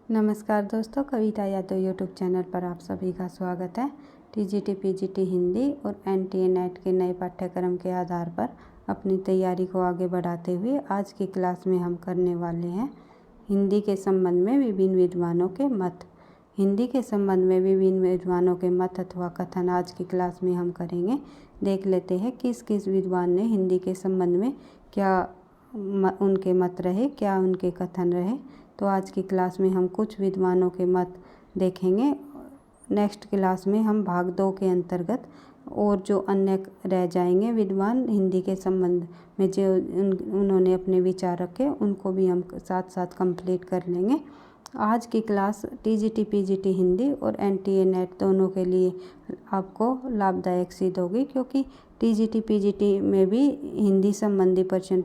नमस्कार दोस्तों, कविता Yadav YouTube channel पर आप सभी का स्वागत है। टीजीटी पीजीटी हिंदी और एनटीए नेट के नए पाठ्यक्रम के आधार पर अपनी तैयारी को आगे बढ़ाते हुए आज की क्लास में हम करने वाले हैं हिंदी के संबंध में विभिन्न विद्वानों के मत। हिंदी के संबंध में विभिन्न विद्वानों के मत अथवा कथन आज की क्लास में हम करेंगे। देख लेते हैं किस किस विद्वान ने हिंदी के संबंध में क्या उनके मत रहे, क्या उनके कथन रहे। तो आज की क्लास में हम कुछ विद्वानों के मत देखेंगे। नेक्स्ट क्लास में हम भाग 2 के अंतर्गत और जो अन्य रह जाएंगे विद्वान हिंदी के संबंध में जो उन्होंने अपने विचार रखे उनको भी हम साथ साथ कंप्लीट कर लेंगे। आज की क्लास टीजीटी पीजीटी हिंदी और एनटीए नेट दोनों के लिए आपको लाभदायक सिद्ध होगी, क्योंकि टीजीटी पीजीटी में भी हिंदी संबंधी प्रश्न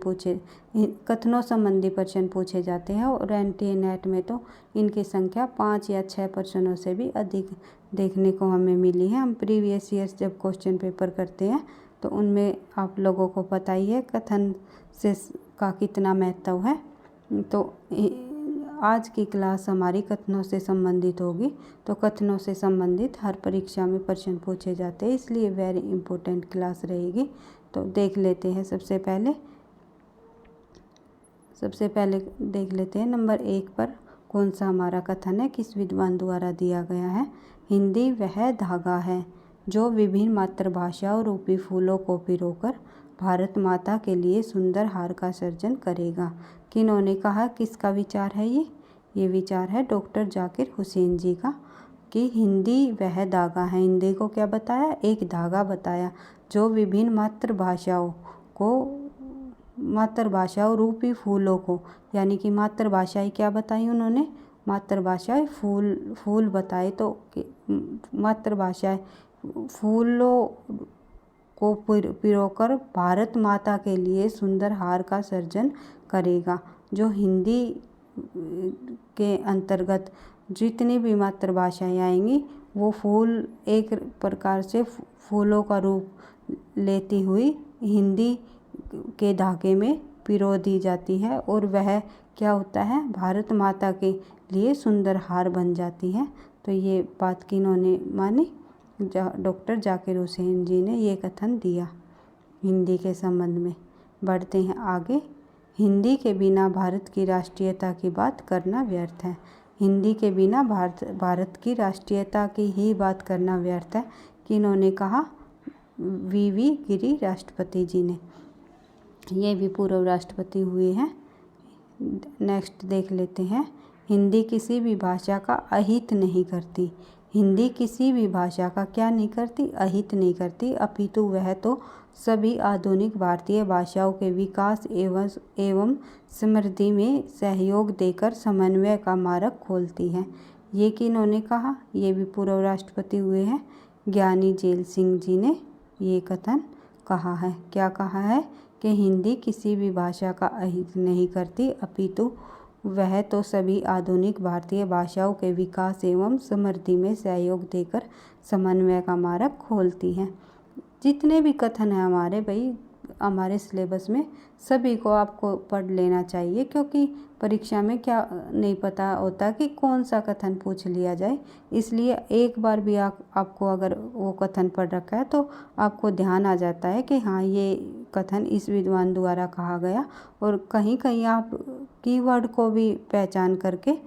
कथनों संबंधी प्रश्न पूछे जाते हैं और एनटीए नेट में तो इनकी संख्या 5 या 6 प्रश्नों से भी अधिक देखने को हमें मिली है। हम प्रीवियस ईयर्स जब क्वेश्चन पेपर करते हैं तो उनमें आप लोगों को पता ही है कथन से का कितना महत्व है। तो आज की क्लास हमारी कथनों से संबंधित होगी। तो कथनों से संबंधित हर परीक्षा में प्रश्न पूछे जाते हैं, इसलिए वेरी इम्पोर्टेंट क्लास रहेगी। तो देख लेते हैं सबसे पहले देख लेते हैं नंबर 1 पर कौन सा हमारा कथन है, किस विद्वान द्वारा दिया गया है। हिंदी वह धागा है जो विभिन्न मातृभाषाओं रूपी फूलों को पिरोकर भारत माता के लिए सुंदर हार का सर्जन करेगा। किन्होंने कहा, किसका विचार है ये विचार है डॉक्टर जाकिर हुसैन जी का, कि हिंदी वह धागा है। हिंदी को क्या बताया, एक धागा बताया जो विभिन्न मातृभाषाओं रूपी फूलों को, यानी कि मातृभाषाएं क्या बताई उन्होंने, मातृभाषाएं फूल बताए। तो मातृभाषाएं फूलों को पिरोकर भारत माता के लिए सुंदर हार का सर्जन करेगा। जो हिंदी के अंतर्गत जितनी भी मातृभाषाएं आएंगी वो फूल एक प्रकार से फूलों का रूप लेती हुई हिंदी के धागे में पिरो दी जाती है और वह क्या होता है, भारत माता के लिए सुंदर हार बन जाती है। तो ये बात किन्होंने मानी, डॉक्टर जाकिर हुसैन जी ने ये कथन दिया हिंदी के संबंध में। बढ़ते हैं आगे। हिंदी के बिना भारत की राष्ट्रीयता की बात करना व्यर्थ है। हिंदी के बिना भारत की राष्ट्रीयता की ही बात करना व्यर्थ है। किन्होंने कहा, वीवी गिरी राष्ट्रपति जी ने, ये भी पूर्व राष्ट्रपति हुए हैं। नेक्स्ट देख लेते हैं। हिंदी किसी भी भाषा का अहित नहीं करती। हिंदी किसी भी भाषा का क्या नहीं करती, अहित नहीं करती, अपितु वह तो सभी आधुनिक भारतीय भाषाओं के विकास एवं समृद्धि में सहयोग देकर समन्वय का मार्ग खोलती है। ये किन्होंने कहा, ये भी पूर्व राष्ट्रपति हुए हैं, ज्ञानी जेल सिंह जी ने ये कथन कहा है। क्या कहा है कि हिंदी किसी भी भाषा का अहित नहीं करती, अपितु वह तो सभी आधुनिक भारतीय भाषाओं के विकास एवं समृद्धि में सहयोग देकर समन्वय का मार्ग खोलती है। जितने भी कथन हैं हमारे सिलेबस में सभी को आपको पढ़ लेना चाहिए, क्योंकि परीक्षा में क्या नहीं पता होता कि कौन सा कथन पूछ लिया जाए। इसलिए एक बार भी आपको अगर वो कथन पढ़ रखा है तो आपको ध्यान आ जाता है कि हाँ, ये कथन इस विद्वान द्वारा कहा गया। और कहीं कहीं आप कीवर्ड को भी पहचान करके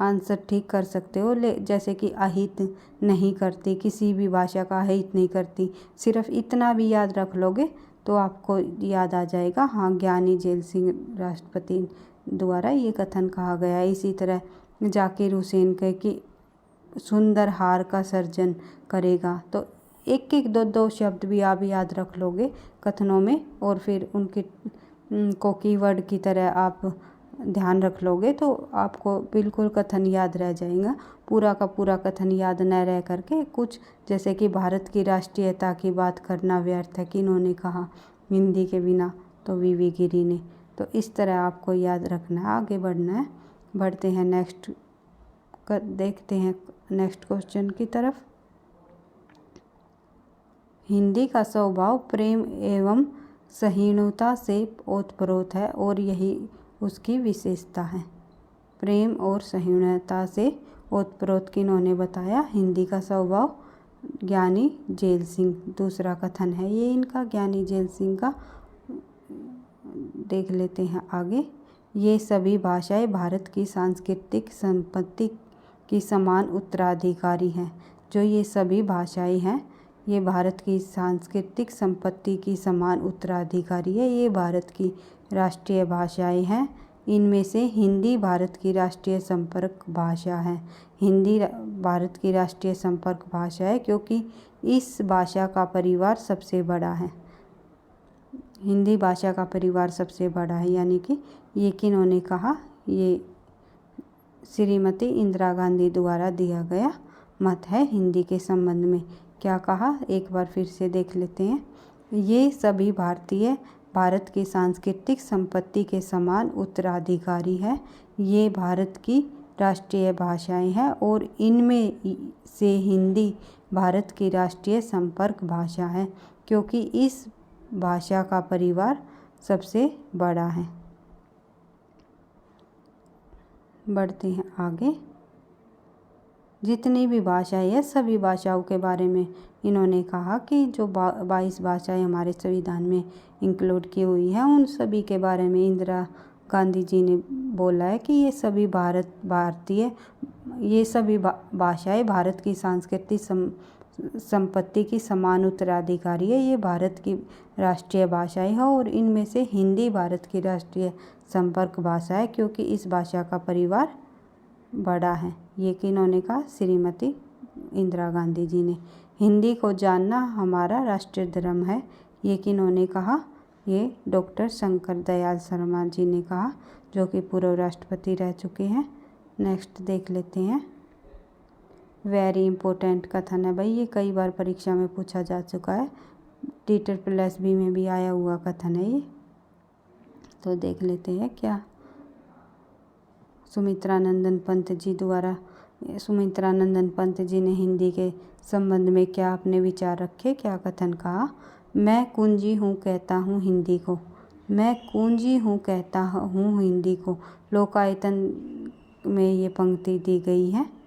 आंसर ठीक कर सकते हो। जैसे कि अहित नहीं करती, किसी भी भाषा का अहित नहीं करती, सिर्फ इतना भी याद रख लोगे तो आपको याद आ जाएगा, हाँ, ज्ञानी जेल सिंह राष्ट्रपति द्वारा ये कथन कहा गया है। इसी तरह जाकिर हुसैन के कि सुंदर हार का सर्जन करेगा। तो एक एक दो शब्द भी आप याद रख लोगे कथनों में और फिर उनके को कीवर्ड की तरह आप ध्यान रख लोगे तो आपको बिल्कुल कथन याद रह जाएगा। पूरा का पूरा कथन याद न रह करके कुछ, जैसे कि भारत की राष्ट्रीयता की बात करना व्यर्थ है, किन्होंने कहा, हिंदी के बिना, तो वीवी गिरी ने। तो इस तरह आपको याद रखना है, आगे बढ़ना है। बढ़ते हैं नेक्स्ट देखते हैं नेक्स्ट क्वेश्चन की तरफ। हिंदी का स्वभाव प्रेम एवं सहिष्णुता से ओतप्रोत है और यही उसकी विशेषता है। प्रेम और सहिष्णुता से ओतप्रोत किन्होंने बताया? हिंदी का स्वभाव, ज्ञानी झैल सिंह। दूसरा कथन है ये इनका, ज्ञानी झैल सिंह का। देख लेते हैं आगे। ये सभी भाषाएं भारत की सांस्कृतिक संपत्ति की समान उत्तराधिकारी हैं। जो ये सभी भाषाएं हैं ये भारत की सांस्कृतिक संपत्ति की समान उत्तराधिकारी है। ये भारत की राष्ट्रीय भाषाएं हैं। इनमें से हिंदी भारत की राष्ट्रीय संपर्क भाषा है। हिंदी भारत की राष्ट्रीय संपर्क भाषा है क्योंकि इस भाषा का परिवार सबसे बड़ा है। हिंदी भाषा का परिवार सबसे बड़ा है, यानी कि ये किन्होंने कहा? ये श्रीमती इंदिरा गांधी द्वारा दिया गया मत है हिंदी के संबंध में। क्या कहा एक बार फिर से देख लेते हैं। ये सभी भारत की सांस्कृतिक संपत्ति के समान उत्तराधिकारी है। ये भारत की राष्ट्रीय भाषाएं हैं और इनमें से हिंदी भारत की राष्ट्रीय संपर्क भाषा है क्योंकि इस भाषा का परिवार सबसे बड़ा है। बढ़ते हैं आगे। जितनी भी भाषाएं हैं सभी भाषाओं के बारे में इन्होंने कहा कि जो 22 भाषाएं हमारे संविधान में इंक्लूड की हुई हैं उन सभी के बारे में इंदिरा गांधी जी ने बोला है कि ये सभी भाषाएं भारत की सांस्कृतिक संपत्ति की समान उत्तराधिकारी है। ये भारत की राष्ट्रीय भाषाएं हैं और इनमें से हिंदी भारत की राष्ट्रीय संपर्क भाषा है क्योंकि इस भाषा का परिवार बड़ा है। ये किन्होंने कहा? श्रीमती इंदिरा गांधी जी ने। हिंदी को जानना हमारा राष्ट्रीय धर्म है। ये किन्होंने कहा? ये डॉक्टर शंकर दयाल शर्मा जी ने कहा, जो कि पूर्व राष्ट्रपति रह चुके हैं। नेक्स्ट देख लेते हैं। वेरी इंपॉर्टेंट कथन है भाई, ये कई बार परीक्षा में पूछा जा चुका है। TSSB में भी आया हुआ कथन है ये। तो देख लेते हैं क्या सुमित्रा नंदन पंत जी ने हिंदी के संबंध में क्या अपने विचार रखे, क्या कथन कहा? मैं कुंजी हूँ कहता हूँ हिंदी को, मैं कुंजी हूँ कहता हूँ हिंदी को। लोकायतन में ये पंक्ति दी गई है।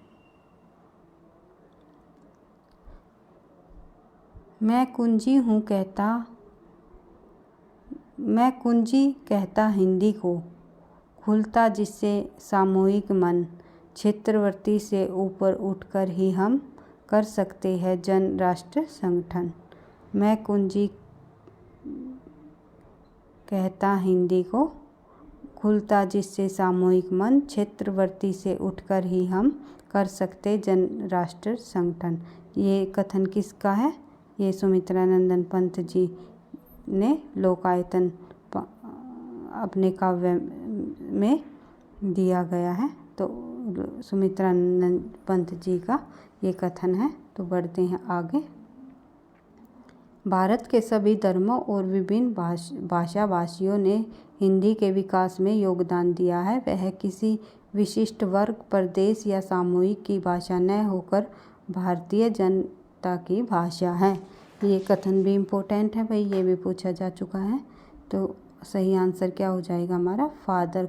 मैं कुंजी कहता हिंदी को, खुलता जिससे सामूहिक मन, क्षेत्रवर्ती से ऊपर उठकर ही हम कर सकते हैं जन राष्ट्र संगठन। मैं कुंजी कहता हिंदी को, खुलता जिससे सामूहिक मन, क्षेत्रवर्ती से उठकर ही हम कर सकते जन राष्ट्र संगठन। ये कथन किसका है? ये सुमित्रा नंदन पंत जी ने लोकायतन अपने काव्य में दिया गया है। तो सुमित्रा नंदन पंत जी का ये कथन है। तो बढ़ते हैं आगे। भारत के सभी धर्मों और विभिन्न भाषा भाषियों ने हिंदी के विकास में योगदान दिया है। वह किसी विशिष्ट वर्ग, प्रदेश या सामूहिक की भाषा न होकर भारतीय जनता की भाषा है। ये कथन भी इम्पोर्टेंट है भाई, ये भी पूछा जा चुका है। तो सही आंसर क्या हो जाएगा हमारा? फादर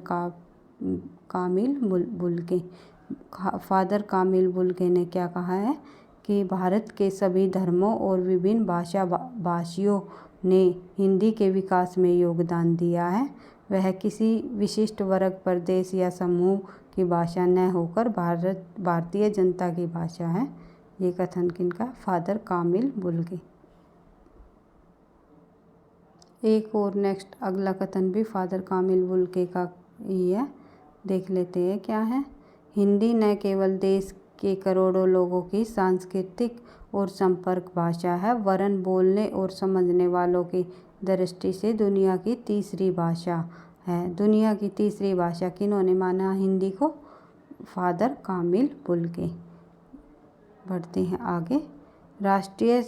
कामिल बुल्के ने क्या कहा है कि भारत के सभी धर्मों और विभिन्न भाषा भाषियों ने हिंदी के विकास में योगदान दिया है। वह किसी विशिष्ट वर्ग, प्रदेश या समूह की भाषा न होकर भारतीय जनता की भाषा है। ये कथन किनका? फादर कामिल बुल्के। एक और नेक्स्ट अगला कथन भी फादर कामिल बुल्के का ही है। देख लेते हैं क्या है। हिंदी न केवल देश के करोड़ों लोगों की सांस्कृतिक और संपर्क भाषा है, वरन बोलने और समझने वालों की दृष्टि से दुनिया की तीसरी भाषा है। दुनिया की तीसरी भाषा किन्होंने माना हिंदी को? फादर कामिल बुल्के। बढ़ते हैं आगे। राष्ट्रीय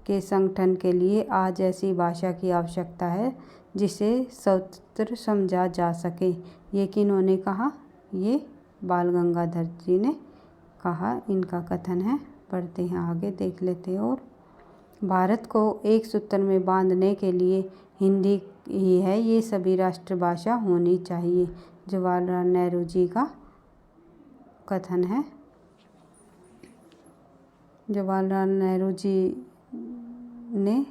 के संगठन के लिए आज ऐसी भाषा की आवश्यकता है जिसे सर्वत्र समझा जा सके। ये किन्होंने कहा? ये बाल गंगाधर जी ने कहा, इनका कथन है। बढ़ते हैं आगे, देख लेते हैं। और भारत को एक सूत्र में बांधने के लिए हिंदी ही है ये सभी राष्ट्रभाषा होनी चाहिए। जवाहरलाल नेहरू जी का कथन है। जवाहरलाल नेहरू जी ने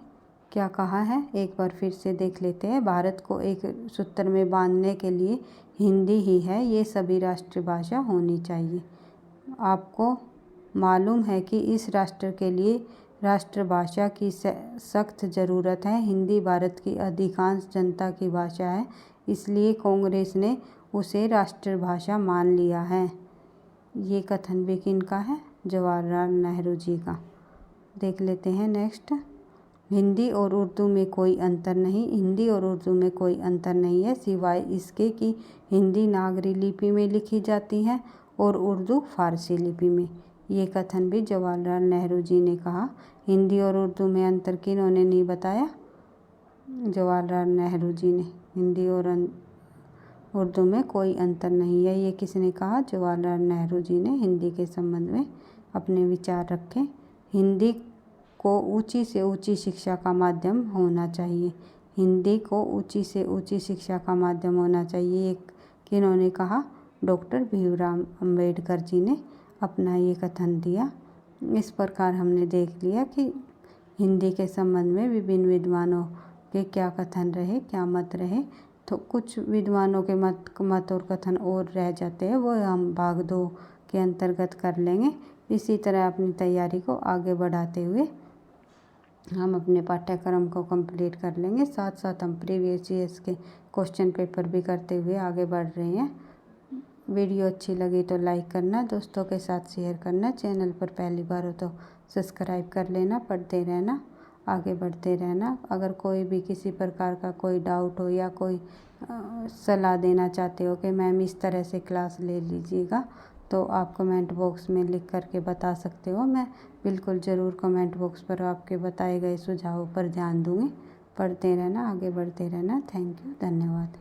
क्या कहा है, एक बार फिर से देख लेते हैं। भारत को एक सूत्र में बांधने के लिए हिंदी ही है, ये सभी राष्ट्रीय भाषा होनी चाहिए। आपको मालूम है कि इस राष्ट्र के लिए राष्ट्रभाषा की सख्त ज़रूरत है। हिंदी भारत की अधिकांश जनता की भाषा है, इसलिए कांग्रेस ने उसे राष्ट्रभाषा मान लिया है। ये कथन भी किनका है, जवाहरलाल नेहरू जी का। देख लेते हैं नेक्स्ट। हिंदी और उर्दू में कोई अंतर नहीं। हिंदी और उर्दू में कोई अंतर नहीं है, सिवाय इसके कि हिंदी नागरी लिपि में लिखी जाती है और उर्दू फारसी लिपि में। ये कथन भी जवाहरलाल नेहरू जी ने कहा। हिंदी और उर्दू में अंतर किन्होंने नहीं बताया, जवाहरलाल नेहरू जी ने। हिंदी और उर्दू में कोई अंतर नहीं है, ये किसने कहा, जवाहरलाल नेहरू जी ने हिंदी के संबंध में अपने विचार रखे। हिंदी को ऊंची से ऊंची शिक्षा का माध्यम होना चाहिए। हिंदी को ऊंची से ऊंची शिक्षा का माध्यम होना चाहिए, ये किन्होंने कहा, डॉक्टर भीमराव अंबेडकर जी ने अपना ये कथन दिया। इस प्रकार हमने देख लिया कि हिंदी के संबंध में विभिन्न विद्वानों के क्या कथन रहे, क्या मत रहे। तो कुछ विद्वानों के मत और कथन और रह जाते हैं, वो हम भाग 2 के अंतर्गत कर लेंगे। इसी तरह अपनी तैयारी को आगे बढ़ाते हुए हम अपने पाठ्यक्रम को कंप्लीट कर लेंगे। साथ साथ हम प्रीवियस ईयर्स के क्वेश्चन पेपर भी करते हुए आगे बढ़ रहे हैं। वीडियो अच्छी लगी तो लाइक करना, दोस्तों के साथ शेयर करना, चैनल पर पहली बार हो तो सब्सक्राइब कर लेना, पढ़ते रहना, आगे बढ़ते रहना। अगर कोई भी किसी प्रकार का कोई डाउट हो या कोई सलाह देना चाहते हो कि मैम इस तरह से क्लास ले लीजिएगा, तो आप कमेंट बॉक्स में लिख करके बता सकते हो। मैं बिल्कुल ज़रूर कमेंट बॉक्स पर आपके बताए गए सुझावों पर ध्यान दूँगी। पढ़ते रहना, आगे बढ़ते रहना। थैंक यू, धन्यवाद।